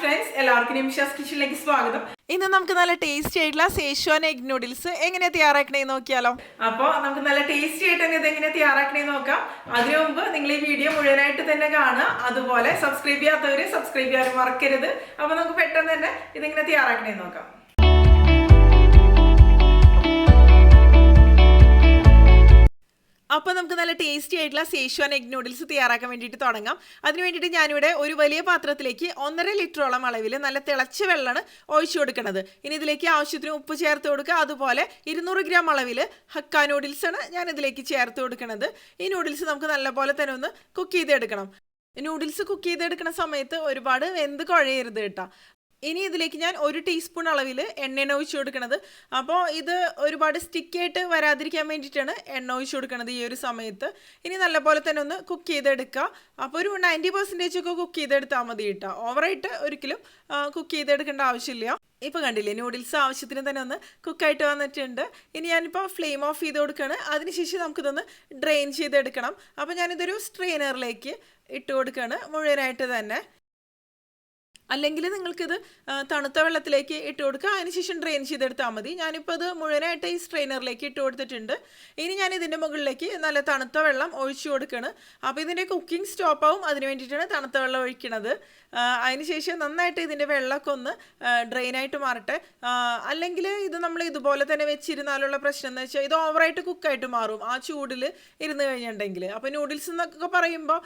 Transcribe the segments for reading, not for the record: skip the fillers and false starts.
Friends, എല്ലാവർക്കും നിമിഷാസ് കിച്ചണിലേക്ക് സ്വാഗതം. ഇന്ന് നമുക്ക് നല്ല ടേസ്റ്റി ആയിട്ടുള്ള സേഷ്വാൻ എഗ് നൂഡിൽസ് എങ്ങനെ തയ്യാറാക്കണേ നോക്കിയാലോ. അപ്പോൾ നമുക്ക് നല്ല ടേസ്റ്റി ആയിട്ട് തന്നെ ഇതെങ്ങനെ തയ്യാറാക്കണേ നോക്കാം. അതിനു മുമ്പ് നിങ്ങൾ ഈ വീഡിയോ മുഴുവനായിട്ട് തന്നെ കാണുക. അതുപോലെ സബ്സ്ക്രൈബ് ചെയ്യാത്തവര് സബ്സ്ക്രൈബ് ചെയ്യാൻ മറക്കരുത്. അപ്പോൾ നമുക്ക് പെട്ടെന്ന് തന്നെ ഇതെങ്ങനെ തയ്യാറാക്കണേ നോക്കാം. അപ്പോൾ നമുക്ക് നല്ല ടേസ്റ്റി ആയിട്ടുള്ള സേഷ്വാൻ എഗ് നൂഡിൽസ് തയ്യാറാക്കാൻ വേണ്ടിയിട്ട് തുടങ്ങാം. അതിന് വേണ്ടിയിട്ട് ഞാനിവിടെ ഒരു വലിയ പാത്രത്തിലേക്ക് 1.5 ലിറ്ററോളം അളവിൽ നല്ല തിളച്ച വെള്ളമാണ് ഒഴിച്ചു കൊടുക്കുന്നത്. ഇനി ഇതിലേക്ക് ആവശ്യത്തിന് ഉപ്പ് ചേർത്ത് കൊടുക്കുക. അതുപോലെ 200 ഗ്രാം അളവിൽ ഹക്ക നൂഡിൽസാണ് ഞാൻ ഇതിലേക്ക് ചേർത്ത് കൊടുക്കുന്നത്. ഈ നൂഡിൽസ് നമുക്ക് നല്ലപോലെ തന്നെ ഒന്ന് കുക്ക് ചെയ്തെടുക്കണം. നൂഡിൽസ് കുക്ക് ചെയ്തെടുക്കുന്ന സമയത്ത് ഒരുപാട് വെന്ത് കുഴയരുത് കേട്ടോ. ഇനി ഇതിലേക്ക് ഞാൻ 1 ടീസ്പൂൺ അളവിൽ എണ്ണയാണ് ഒഴിച്ചു കൊടുക്കുന്നത്. അപ്പോൾ ഇത് ഒരുപാട് സ്റ്റിക്കായിട്ട് വരാതിരിക്കാൻ വേണ്ടിയിട്ടാണ് എണ്ണ ഒഴിച്ചു കൊടുക്കുന്നത് ഈ ഒരു സമയത്ത്. ഇനി നല്ലപോലെ തന്നെ ഒന്ന് കുക്ക് ചെയ്തെടുക്കുക. അപ്പോൾ ഒരു 90% ഒക്കെ കുക്ക് ചെയ്തെടുത്താൽ മതി കേട്ടോ. ഓവറായിട്ട് ഒരിക്കലും കുക്ക് ചെയ്തെടുക്കേണ്ട ആവശ്യമില്ല. ഇപ്പോൾ കണ്ടില്ലേ, നൂഡിൽസ് ആവശ്യത്തിന് തന്നെ ഒന്ന് കുക്കായിട്ട് വന്നിട്ടുണ്ട്. ഇനി ഞാനിപ്പോൾ ഫ്ലെയിം ഓഫ് ചെയ്ത് കൊടുക്കുകയാണ്. അതിനുശേഷം നമുക്കിതൊന്ന് ഡ്രെയിൻ ചെയ്തെടുക്കണം. അപ്പോൾ ഞാനിതൊരു സ്ട്രെയിനറിലേക്ക് ഇട്ട് കൊടുക്കുകയാണ് മുഴുവനായിട്ട് തന്നെ. അല്ലെങ്കിൽ നിങ്ങൾക്കിത് തണുത്ത വെള്ളത്തിലേക്ക് ഇട്ട് കൊടുക്കുക. അതിനുശേഷം ഡ്രെയിൻ ചെയ്തെടുത്താൽ മതി. ഞാനിപ്പോൾ ഇത് മുഴുവനായിട്ട് ഈ സ്ട്രെയിനറിലേക്ക് ഇട്ട് കൊടുത്തിട്ടുണ്ട്. ഇനി ഞാൻ ഇതിൻ്റെ മുകളിലേക്ക് നല്ല തണുത്ത വെള്ളം ഒഴിച്ചു കൊടുക്കുകയാണ്. അപ്പോൾ ഇതിൻ്റെ കുക്കിംഗ് സ്റ്റോപ്പാവും, അതിന് വേണ്ടിയിട്ടാണ് തണുത്ത വെള്ളം ഒഴിക്കുന്നത്. അതിനുശേഷം നന്നായിട്ട് ഇതിൻ്റെ വെള്ളമൊക്കെ ഒന്ന് ഡ്രെയിനായിട്ട് മാറട്ടെ. അല്ലെങ്കിൽ ഇത് നമ്മൾ ഇതുപോലെ തന്നെ വെച്ചിരുന്നാലുള്ള പ്രശ്നം എന്ന് വെച്ചാൽ ഇത് ഓവറായിട്ട് കുക്കായിട്ട് മാറും ആ ചൂടിൽ ഇരുന്ന് കഴിഞ്ഞിട്ടുണ്ടെങ്കിൽ. അപ്പോൾ നൂഡിൽസ് എന്നൊക്കെ പറയുമ്പോൾ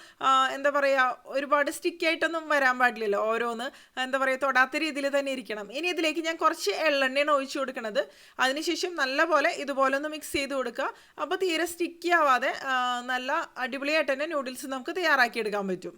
എന്താ പറയുക, ഒരുപാട് സ്റ്റിക്കായിട്ടൊന്നും വരാൻ പാടില്ലല്ലോ. ഓരോന്ന് എന്താ പറയുക, തൊടാത്ത രീതിയിൽ തന്നെ ഇരിക്കണം. ഇനി ഇതിലേക്ക് ഞാൻ കുറച്ച് എള്ളെണ്ണയാണ് ഒഴിച്ചു കൊടുക്കുന്നത്. അതിനുശേഷം നല്ലപോലെ ഇതുപോലെ ഒന്ന് മിക്സ് ചെയ്ത് കൊടുക്കുക. അപ്പോൾ തീരെ സ്റ്റിക്കി ആവാതെ നല്ല അടിപൊളിയായിട്ട് തന്നെ നൂഡിൽസ് നമുക്ക് തയ്യാറാക്കിയെടുക്കാൻ പറ്റും.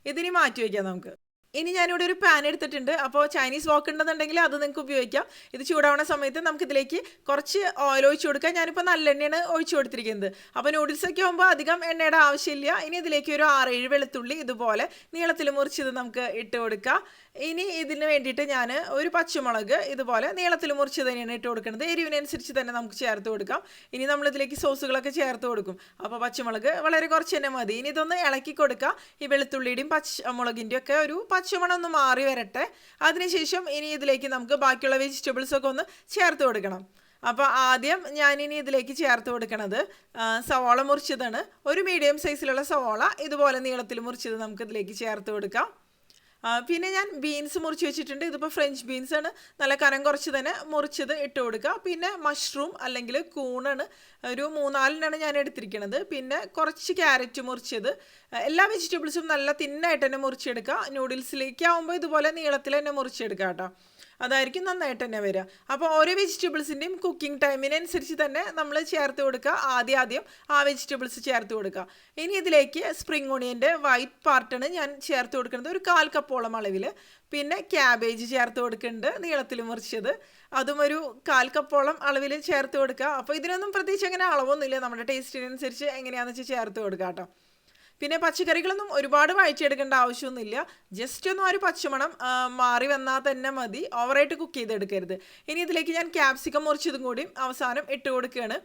ഇതിനി മാറ്റി വയ്ക്കാം നമുക്ക്. ഇനി ഞാനിവിടെ ഒരു പാൻ എടുത്തിട്ടുണ്ട്. അപ്പോൾ ചൈനീസ് വോക്ക് ഉണ്ടെന്നുണ്ടെങ്കിൽ അത് നിങ്ങൾക്ക് ഉപയോഗിക്കാം. ഇത് ചൂടാവുന്ന സമയത്ത് നമുക്കിതിലേക്ക് കുറച്ച് ഓയിൽ ഒഴിച്ചു കൊടുക്കാം. ഞാനിപ്പോൾ നല്ലെണ്ണയാണ് ഒഴിച്ചു കൊടുത്തിരിക്കുന്നത്. അപ്പോൾ നൂഡിൽസൊക്കെ ആകുമ്പോൾ അധികം എണ്ണയുടെ ആവശ്യമില്ല. ഇനി ഇതിലേക്ക് ഒരു 6-7 വെളുത്തുള്ളി ഇതുപോലെ നീളത്തിൽ മുറിച്ചത് നമുക്ക് ഇട്ട് കൊടുക്കാം. ഇനി ഇതിന് വേണ്ടിയിട്ട് ഞാൻ ഒരു പച്ചമുളക് ഇതുപോലെ നീളത്തിൽ മുറിച്ച് തന്നെയാണ് ഇട്ട് കൊടുക്കുന്നത്. എരിവിനനുസരിച്ച് തന്നെ നമുക്ക് ചേർത്ത് കൊടുക്കാം. ഇനി നമ്മളിതിലേക്ക് സോസുകളൊക്കെ ചേർത്ത് കൊടുക്കും. അപ്പോൾ പച്ചമുളക് വളരെ കുറച്ച് തന്നെ മതി. ഇനി ഇതൊന്ന് ഇളക്കി കൊടുക്കുക. ഈ വെളുത്തുള്ളിയുടെയും പച്ചമുളകിൻ്റെയും ഒക്കെ ഒരു പച്ചമണം ഒന്ന് മാറി വരട്ടെ. അതിനുശേഷം ഇനി ഇതിലേക്ക് നമുക്ക് ബാക്കിയുള്ള വെജിറ്റബിൾസൊക്കെ ഒന്ന് ചേർത്ത് കൊടുക്കണം. അപ്പോൾ ആദ്യം ഞാനിനി ഇതിലേക്ക് ചേർത്ത് കൊടുക്കണത് സവാള മുറിച്ചതാണ്. ഒരു മീഡിയം സൈസിലുള്ള സവാള ഇതുപോലെ നീളത്തിൽ മുറിച്ചത് നമുക്ക് ഇതിലേക്ക് ചേർത്ത് കൊടുക്കാം. പിന്നെ ഞാൻ ബീൻസ് മുറിച്ച് വെച്ചിട്ടുണ്ട്. ഇതിപ്പോൾ ഫ്രഞ്ച് ബീൻസാണ്. നല്ല കനം കുറച്ച് തന്നെ മുറിച്ചത് ഇട്ട് കൊടുക്കുക. പിന്നെ മഷ്റൂം അല്ലെങ്കിൽ കൂണാണ്, ഒരു 3-4 ഞാൻ എടുത്തിരിക്കുന്നത്. പിന്നെ കുറച്ച് ക്യാരറ്റ് മുറിച്ചത്. എല്ലാ വെജിറ്റബിൾസും നല്ല തിന്നായിട്ട് തന്നെ മുറിച്ചെടുക്കുക. നൂഡിൽസിലേക്ക് ആകുമ്പോൾ ഇതുപോലെ നീളത്തിൽ തന്നെ മുറിച്ചെടുക്കുക കേട്ടോ. അതായിരിക്കും നന്നായിട്ട് തന്നെ വരിക. അപ്പോൾ ഓരോ വെജിറ്റബിൾസിൻ്റെയും കുക്കിംഗ് ടൈമിനനുസരിച്ച് തന്നെ നമ്മൾ ചേർത്ത് കൊടുക്കുക. ആദ്യം ആ വെജിറ്റബിൾസ് ചേർത്ത് കൊടുക്കുക. ഇനി ഇതിലേക്ക് സ്പ്രിംഗ് ഓണിയൻ്റെ വൈറ്റ് പാർട്ടാണ് ഞാൻ ചേർത്ത് കൊടുക്കുന്നത്, ഒരു 1/4 കപ്പോളം അളവിൽ. പിന്നെ ക്യാബേജ് ചേർത്ത് കൊടുക്കുന്നുണ്ട് നീളത്തിൽ മുറിച്ചത്, അതും ഒരു 1/4 കപ്പോളം അളവിൽ ചേർത്ത് കൊടുക്കുക. അപ്പോൾ ഇതിനൊന്നും പ്രത്യേകിച്ച് അങ്ങനെ അളവൊന്നുമില്ല, നമ്മുടെ ടേസ്റ്റിനനുസരിച്ച് എങ്ങനെയാണെന്ന് വെച്ചാൽ ചേർത്ത് കൊടുക്കുക കേട്ടോ. പിന്നെ പച്ചക്കറികളൊന്നും ഒരുപാട് വഴറ്റിയെടുക്കേണ്ട ആവശ്യമൊന്നുമില്ല. ജസ്റ്റ് ഒന്നും ഒരു പച്ചമണം മാറി വന്നാൽ തന്നെ മതി. ഓവറായിട്ട് കുക്ക് ചെയ്തെടുക്കരുത്. ഇനി ഇതിലേക്ക് ഞാൻ ക്യാപ്സിക്കം മുറിച്ചതും കൂടി അവസാനം ഇട്ട് കൊടുക്കുകയാണ്.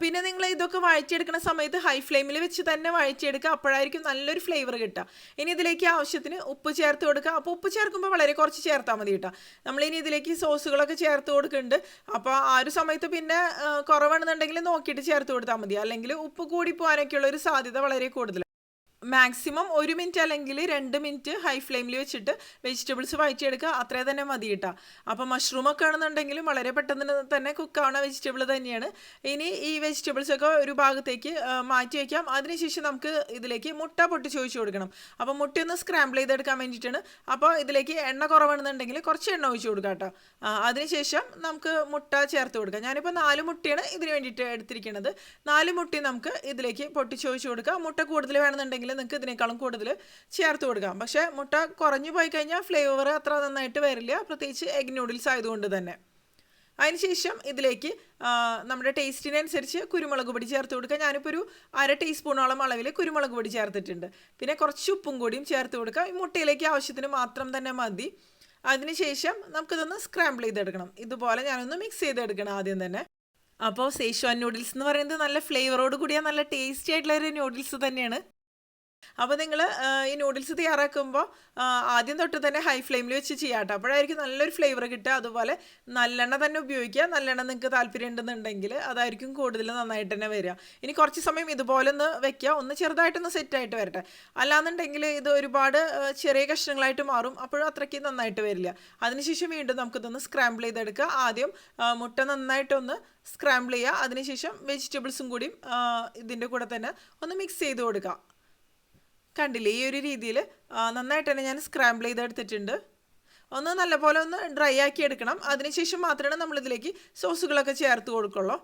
പിന്നെ നിങ്ങൾ ഇതൊക്കെ വഴറ്റിയെടുക്കുന്ന സമയത്ത് ഹൈ ഫ്ലെയിമിൽ വെച്ച് തന്നെ വഴറ്റിയെടുക്കുക. അപ്പോഴായിരിക്കും നല്ലൊരു ഫ്ലേവർ കിട്ടുക. ഇനി ഇതിലേക്ക് ആവശ്യത്തിന് ഉപ്പ് ചേർത്ത് കൊടുക്കുക. അപ്പോൾ ഉപ്പ് ചേർക്കുമ്പോൾ വളരെ കുറച്ച് ചേർത്താൽ മതി കേട്ടോ. നമ്മളിനി ഇതിലേക്ക് സോസുകളൊക്കെ ചേർത്ത് കൊടുക്കുന്നുണ്ട്. അപ്പോൾ ആ ഒരു സമയത്ത് പിന്നെ കുറവാണെന്നുണ്ടെങ്കിൽ നോക്കിയിട്ട് ചേർത്ത് കൊടുത്താൽ മതി. അല്ലെങ്കിൽ ഉപ്പ് കൂടി പോകാനൊക്കെയുള്ള ഒരു സാധ്യത വളരെ കൂടുതലാണ്. മാക്സിമം 1 മിനിറ്റ് അല്ലെങ്കിൽ 2 മിനിറ്റ് ഹൈ ഫ്ലെയിമിൽ വെച്ചിട്ട് വെജിറ്റബിൾസ് വഴറ്റിയെടുക്കുക. അത്രേ തന്നെ മതി കേട്ടോ. അപ്പോൾ മഷ്റൂമൊക്കെ ആണെന്നുണ്ടെങ്കിലും വളരെ പെട്ടെന്ന് തന്നെ കുക്കാവുന്ന വെജിറ്റബിൾ തന്നെയാണ്. ഇനി ഈ വെജിറ്റബിൾസൊക്കെ ഒരു ഭാഗത്തേക്ക് മാറ്റി വയ്ക്കാം. അതിനുശേഷം നമുക്ക് ഇതിലേക്ക് മുട്ട പൊട്ടിച്ച് ഒഴിച്ച് കൊടുക്കണം. അപ്പോൾ മുട്ടയൊന്ന് സ്ക്രാമ്പിൾ ചെയ്തെടുക്കാൻ വേണ്ടിയിട്ടാണ്. അപ്പോൾ ഇതിലേക്ക് എണ്ണ കുറവാണെന്നുണ്ടെങ്കിൽ കുറച്ച് എണ്ണ ഒഴിച്ച് കൊടുക്കാം കേട്ടോ. അതിനുശേഷം നമുക്ക് മുട്ട ചേർത്ത് കൊടുക്കാം. ഞാനിപ്പോൾ 4 മുട്ടയാണ് ഇതിന് വേണ്ടിയിട്ട് എടുത്തിരിക്കുന്നത്. 4 മുട്ട നമുക്ക് ഇതിലേക്ക് പൊട്ടിച്ച് ഒഴിച്ച് കൊടുക്കാം. മുട്ട കൂടുതൽ വേണമെന്നുണ്ടെങ്കിൽ നിങ്ങൾക്ക് ഇതിനേക്കാളും കൂടുതൽ ചേർത്ത് കൊടുക്കാം. പക്ഷേ മുട്ട കുറഞ്ഞു പോയി കഴിഞ്ഞാൽ ഫ്ലേവർ അത്ര നന്നായിട്ട് വരില്ല, പ്രത്യേകിച്ച് എഗ് നൂഡിൽസ് ആയതുകൊണ്ട് തന്നെ. അതിനുശേഷം ഇതിലേക്ക് നമ്മുടെ ടേസ്റ്റിനനുസരിച്ച് കുരുമുളക് പൊടി ചേർത്ത് കൊടുക്കുക. ഞാനിപ്പോൾ ഒരു 1/2 ടീസ്പൂണോളം അളവിൽ കുരുമുളക് പൊടി ചേർത്തിട്ടുണ്ട്. പിന്നെ കുറച്ച് ഉപ്പും കൂടിയും ചേർത്ത് കൊടുക്കുക. ഈ മുട്ടയിലേക്ക് ആവശ്യത്തിന് മാത്രം തന്നെ മതി. അതിനുശേഷം നമുക്കിതൊന്ന് സ്ക്രാമ്പിൾ ചെയ്തെടുക്കണം. ഇതുപോലെ ഞാനൊന്ന് മിക്സ് ചെയ്തെടുക്കണം ആദ്യം തന്നെ. അപ്പോൾ സേഷ്വാൻ നൂഡിൽസ് എന്ന് പറയുന്നത് നല്ല ഫ്ലേവറോട് കൂടിയ നല്ല ടേസ്റ്റി ആയിട്ടുള്ള ഒരു നൂഡിൽസ് തന്നെയാണ്. അപ്പോൾ നിങ്ങൾ ഈ നൂഡിൽസ് തയ്യാറാക്കുമ്പോൾ ആദ്യം തൊട്ട് തന്നെ ഹൈ ഫ്ലെയിമിൽ വെച്ച് ചെയ്യാം കേട്ടോ. അപ്പോഴായിരിക്കും നല്ലൊരു ഫ്ലേവർ കിട്ടുക. അതുപോലെ നല്ലെണ്ണ തന്നെ ഉപയോഗിക്കുക. നല്ലെണ്ണ നിങ്ങൾക്ക് താല്പര്യം ഉണ്ടെന്നുണ്ടെങ്കിൽ അതായിരിക്കും കൂടുതൽ നന്നായിട്ട് തന്നെ വരിക. ഇനി കുറച്ച് സമയം ഇതുപോലെ ഒന്ന് വെക്കുക, ഒന്ന് ചെറുതായിട്ടൊന്ന് സെറ്റായിട്ട് വരട്ടെ. അല്ലാന്നുണ്ടെങ്കിൽ ഇത് ഒരുപാട് ചെറിയ കഷ്ണങ്ങളായിട്ട് മാറും, അപ്പോഴും അത്രയ്ക്ക് നന്നായിട്ട് വരില്ല. അതിനുശേഷം വീണ്ടും നമുക്കിതൊന്ന് സ്ക്രാമ്പിൾ ചെയ്തെടുക്കുക. ആദ്യം മുട്ട നന്നായിട്ടൊന്ന് സ്ക്രാമ്പിൾ ചെയ്യുക. അതിനുശേഷം വെജിറ്റബിൾസും കൂടി ഇതിൻ്റെ കൂടെ തന്നെ ഒന്ന് മിക്സ് ചെയ്ത് കൊടുക്കുക. കണ്ടില്ലേ, ഈ ഒരു രീതിയിൽ നന്നായിട്ട് തന്നെ ഞാൻ സ്ക്രാമ്പിൾ ചെയ്തെടുത്തിട്ടുണ്ട്. ഒന്ന് നല്ലപോലെ ഒന്ന് ഡ്രൈ ആക്കി എടുക്കണം. അതിനുശേഷം മാത്രമേ നമ്മളിതിലേക്ക് സോസുകളൊക്കെ ചേർത്ത് കൊടുക്കുള്ളൂ.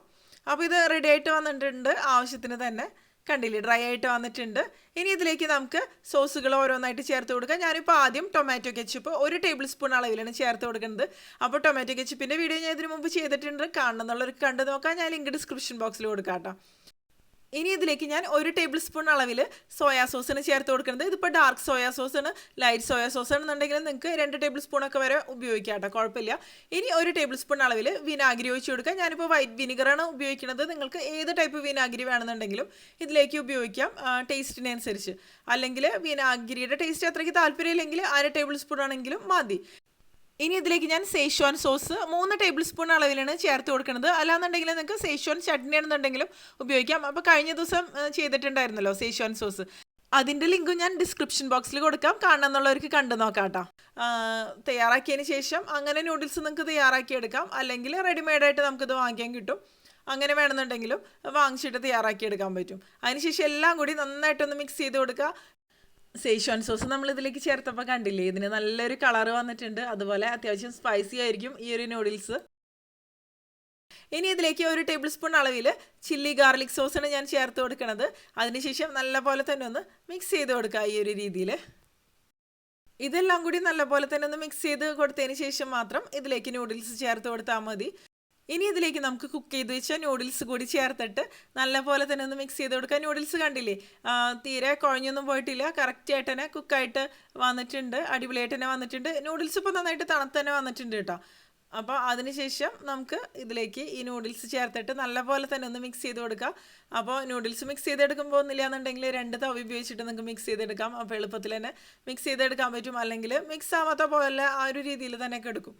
അപ്പോൾ ഇത് റെഡി ആയിട്ട് വന്നിട്ടുണ്ട് ആവശ്യത്തിന് തന്നെ. കണ്ടില്ലേ, ഡ്രൈ ആയിട്ട് വന്നിട്ടുണ്ട്. ഇനി ഇതിലേക്ക് നമുക്ക് സോസുകൾ ഓരോന്നായിട്ട് ചേർത്ത് കൊടുക്കാം. ഞാനിപ്പോൾ ആദ്യം ടൊമാറ്റോ കെച്ചപ്പ് 1 ടേബിൾ സ്പൂൺ അളവിലാണ് ചേർത്ത് കൊടുക്കുന്നത്. അപ്പോൾ ടൊമാറ്റോ കെച്ചപ്പിൻ്റെ വീഡിയോ ഞാൻ ഇതിനു മുമ്പ് ചെയ്തിട്ടുണ്ട്. കാണണം എന്നുള്ളവർക്ക് കണ്ടു നോക്കാം. ഞാൻ ലിങ്ക് ഡിസ്ക്രിപ്ഷൻ ബോക്സിൽ കൊടുക്കാം കേട്ടോ. ഇനി ഇതിലേക്ക് ഞാൻ 1 ടേബിൾ സ്പൂൺ അളവിൽ സോയാ സോസാണ് ചേർത്ത് കൊടുക്കുന്നത്. ഇതിപ്പോൾ ഡാർക്ക് സോയാ സോസാണ്. ലൈറ്റ് സോയാ സോസ് ആണെന്നുണ്ടെങ്കിൽ നിങ്ങൾക്ക് 2 ടേബിൾ സ്പൂണൊക്കെ വരെ ഉപയോഗിക്കാം കേട്ടോ, കുഴപ്പമില്ല. ഇനി 1 ടേബിൾ സ്പൂൺ അളവിൽ വിനാഗിരി ഒഴിച്ച് കൊടുക്കുക. ഞാനിപ്പോൾ വൈറ്റ് വിനിഗറാണ് ഉപയോഗിക്കുന്നത്. നിങ്ങൾക്ക് ഏത് ടൈപ്പ് വിനാഗിരി വേണമെന്നുണ്ടെങ്കിലും ഇതിലേക്ക് ഉപയോഗിക്കാം, ടേസ്റ്റിനനുസരിച്ച്. അല്ലെങ്കിൽ വിനാഗിരിയുടെ ടേസ്റ്റ് അത്രയ്ക്ക് താല്പര്യമില്ലെങ്കിൽ 1/2 ടേബിൾ സ്പൂൺ ആണെങ്കിലും മതി. ഇനി ഇതിലേക്ക് ഞാൻ സേഷ്വാൻ സോസ് 3 ടേബിൾ സ്പൂൺ അളവിലാണ് ചേർത്ത് കൊടുക്കുന്നത്. അല്ലാന്നുണ്ടെങ്കിൽ നിങ്ങൾക്ക് സേഷ്വാൻ ചട്നി ആണെന്നുണ്ടെങ്കിലും ഉപയോഗിക്കാം. അപ്പോൾ കഴിഞ്ഞ ദിവസം ചെയ്തിട്ടുണ്ടായിരുന്നല്ലോ സേഷ്വാൻ സോസ്, അതിൻ്റെ ലിങ്കും ഞാൻ ഡിസ്ക്രിപ്ഷൻ ബോക്സിൽ കൊടുക്കാം. കാണണമെന്നുള്ളവർക്ക് കണ്ടു നോക്കാം കേട്ടോ. തയ്യാറാക്കിയതിന് ശേഷം അങ്ങനെ നൂഡിൽസ് നിങ്ങൾക്ക് തയ്യാറാക്കിയെടുക്കാം. അല്ലെങ്കിൽ റെഡിമെയ്ഡായിട്ട് നമുക്കിത് വാങ്ങിക്കാൻ കിട്ടും. അങ്ങനെ വേണമെന്നുണ്ടെങ്കിലും വാങ്ങിച്ചിട്ട് തയ്യാറാക്കിയെടുക്കാൻ പറ്റും. അതിനുശേഷം എല്ലാം കൂടി നന്നായിട്ടൊന്ന് മിക്സ് ചെയ്ത് കൊടുക്കുക. സേഷ്വാൻ സോസ് നമ്മൾ ഇതിലേക്ക് ചേർത്തപ്പോൾ കണ്ടില്ലേ, ഇതിന് നല്ലൊരു കളറ് വന്നിട്ടുണ്ട്. അതുപോലെ അത്യാവശ്യം സ്പൈസി ആയിരിക്കും ഈ ഒരു നൂഡിൽസ്. ഇനി ഇതിലേക്ക് 1 ടേബിൾ സ്പൂൺ അളവിൽ ചില്ലി ഗാർലിക് സോസാണ് ഞാൻ ചേർത്ത് കൊടുക്കുന്നത്. അതിനുശേഷം നല്ലപോലെ തന്നെ ഒന്ന് മിക്സ് ചെയ്ത് കൊടുക്കുക. ഈ ഒരു രീതിയിൽ ഇതെല്ലാം കൂടി നല്ലപോലെ തന്നെ ഒന്ന് മിക്സ് ചെയ്ത് കൊടുത്തതിന് ശേഷം മാത്രം ഇതിലേക്ക് നൂഡിൽസ് ചേർത്ത് കൊടുത്താൽ മതി. ഇനി ഇതിലേക്ക് നമുക്ക് കുക്ക് ചെയ്ത് വെച്ച നൂഡിൽസ് കൂടി ചേർത്തിട്ട് നല്ലപോലെ തന്നെ ഒന്ന് മിക്സ് ചെയ്ത് കൊടുക്കുക. നൂഡിൽസ് കണ്ടില്ലേ, തീരെ കുഴഞ്ഞൊന്നും പോയിട്ടില്ല, കറക്റ്റായിട്ട് തന്നെ കുക്കായിട്ട് വന്നിട്ടുണ്ട്, അടിപൊളിയായിട്ട് തന്നെ വന്നിട്ടുണ്ട്. നൂഡിൽസ് ഇപ്പോൾ നന്നായിട്ട് തണുത്ത് തന്നെ വന്നിട്ടുണ്ട് കേട്ടോ. അപ്പോൾ അതിനുശേഷം നമുക്ക് ഇതിലേക്ക് ഈ നൂഡിൽസ് ചേർത്തിട്ട് നല്ലപോലെ തന്നെ ഒന്ന് മിക്സ് ചെയ്ത് കൊടുക്കുക. അപ്പോൾ നൂഡിൽസ് മിക്സ് ചെയ്തെടുക്കുമ്പോൾ ഒന്നില്ല എന്നുണ്ടെങ്കിൽ 2 തവി ഉപയോഗിച്ചിട്ട് നിങ്ങൾക്ക് മിക്സ് ചെയ്തെടുക്കാം. അപ്പോൾ എളുപ്പത്തിൽ തന്നെ മിക്സ് ചെയ്തെടുക്കാൻ പറ്റും. അല്ലെങ്കിൽ മിക്സ് ആവാത്ത പോലെ ആ ഒരു രീതിയിൽ തന്നെ എടുക്കും.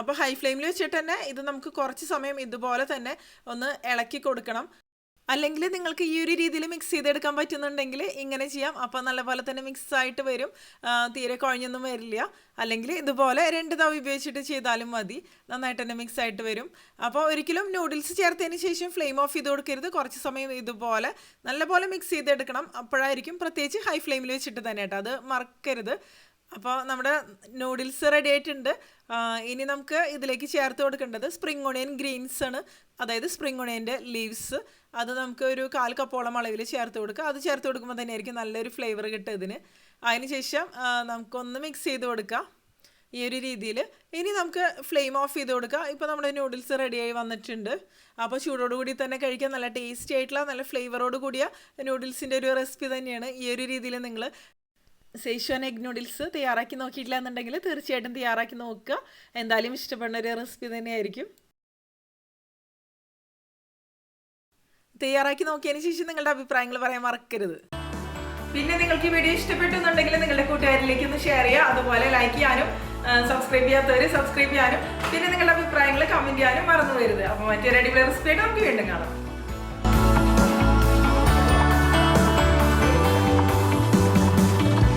അപ്പോൾ ഹൈ ഫ്ലെയിമിൽ വെച്ചിട്ട് തന്നെ ഇത് നമുക്ക് കുറച്ച് സമയം ഇതുപോലെ തന്നെ ഒന്ന് ഇളക്കി കൊടുക്കണം. അല്ലെങ്കിൽ നിങ്ങൾക്ക് ഈ ഒരു രീതിയിൽ മിക്സ് ചെയ്തെടുക്കാൻ പറ്റുന്നുണ്ടെങ്കിൽ ഇങ്ങനെ ചെയ്യാം. അപ്പോൾ നല്ലപോലെ തന്നെ മിക്സ് ആയിട്ട് വരും, തീരെ കുഴഞ്ഞൊന്നും വരില്ല. അല്ലെങ്കിൽ ഇതുപോലെ 2 തവി ഉപയോഗിച്ചിട്ട് ചെയ്താലും മതി, നന്നായിട്ട് തന്നെ മിക്സ് ആയിട്ട് വരും. അപ്പോൾ ഒരിക്കലും നൂഡിൽസ് ചേർത്തതിന് ശേഷം ഫ്ലെയിം ഓഫ് ചെയ്ത് കൊടുക്കരുത്. കുറച്ച് സമയം ഇതുപോലെ നല്ലപോലെ മിക്സ് ചെയ്തെടുക്കണം. അപ്പോഴായിരിക്കും, പ്രത്യേകിച്ച് ഹൈ ഫ്ലെയിമിൽ വെച്ചിട്ട് തന്നെ കേട്ടോ, അത് മറക്കരുത്. അപ്പോൾ നമ്മുടെ നൂഡിൽസ് റെഡി ആയിട്ടുണ്ട്. ഇനി നമുക്ക് ഇതിലേക്ക് ചേർത്ത് കൊടുക്കേണ്ടത് സ്പ്രിംഗ് ഓണിയൻ ഗ്രീൻസ് ആണ്. അതായത് സ്പ്രിംഗ് ഓണിയൻ്റെ ലീവ്സ്. അത് നമുക്ക് ഒരു 1/4 കപ്പോളം അളവിൽ ചേർത്ത് കൊടുക്കുക. അത് ചേർത്ത് കൊടുക്കുമ്പോൾ തന്നെ ആയിരിക്കും നല്ലൊരു ഫ്ലേവർ കിട്ടുക ഇതിന്. അതിനുശേഷം നമുക്കൊന്ന് മിക്സ് ചെയ്ത് കൊടുക്കാം ഈ ഒരു രീതിയിൽ. ഇനി നമുക്ക് ഫ്ലെയിം ഓഫ് ചെയ്ത് കൊടുക്കുക. ഇപ്പോൾ നമ്മുടെ നൂഡിൽസ് റെഡിയായി വന്നിട്ടുണ്ട്. അപ്പോൾ ചൂടോടുകൂടി തന്നെ കഴിക്കാൻ നല്ല ടേസ്റ്റി ആയിട്ടുള്ള നല്ല ഫ്ലേവറോട് കൂടിയ നൂഡിൽസിൻ്റെ ഒരു റെസിപ്പി തന്നെയാണ്. ഈ ഒരു രീതിയിൽ നിങ്ങൾ സേഷ്വാൻ എഗ് നൂഡിൽസ് തയ്യാറാക്കി നോക്കിയിട്ടില്ല എന്നുണ്ടെങ്കിൽ തീർച്ചയായിട്ടും തയ്യാറാക്കി നോക്കുക. എന്തായാലും ഇഷ്ടപ്പെടുന്ന ഒരു റെസിപ്പി തന്നെയായിരിക്കും. തയ്യാറാക്കി നോക്കിയതിന് ശേഷം നിങ്ങളുടെ അഭിപ്രായങ്ങൾ പറയാൻ മറക്കരുത്. പിന്നെ നിങ്ങൾക്ക് ഈ വീഡിയോ ഇഷ്ടപ്പെട്ടെന്നുണ്ടെങ്കിൽ നിങ്ങളുടെ കൂട്ടുകാരിലേക്ക് ഒന്ന് ഷെയർ ചെയ്യുക. അതുപോലെ ലൈക്ക് ചെയ്യാനും സബ്സ്ക്രൈബ് ചെയ്യാത്തവർ സബ്സ്ക്രൈബ് ചെയ്യാനും പിന്നെ നിങ്ങളുടെ അഭിപ്രായങ്ങൾ കമൻറ്റ് ചെയ്യാനും മറന്നു വരുത്. അപ്പോൾ മറ്റൊരു അടിപൊളി റെസിപ്പി ആയിട്ട് നമുക്ക് വീണ്ടും കാണാം.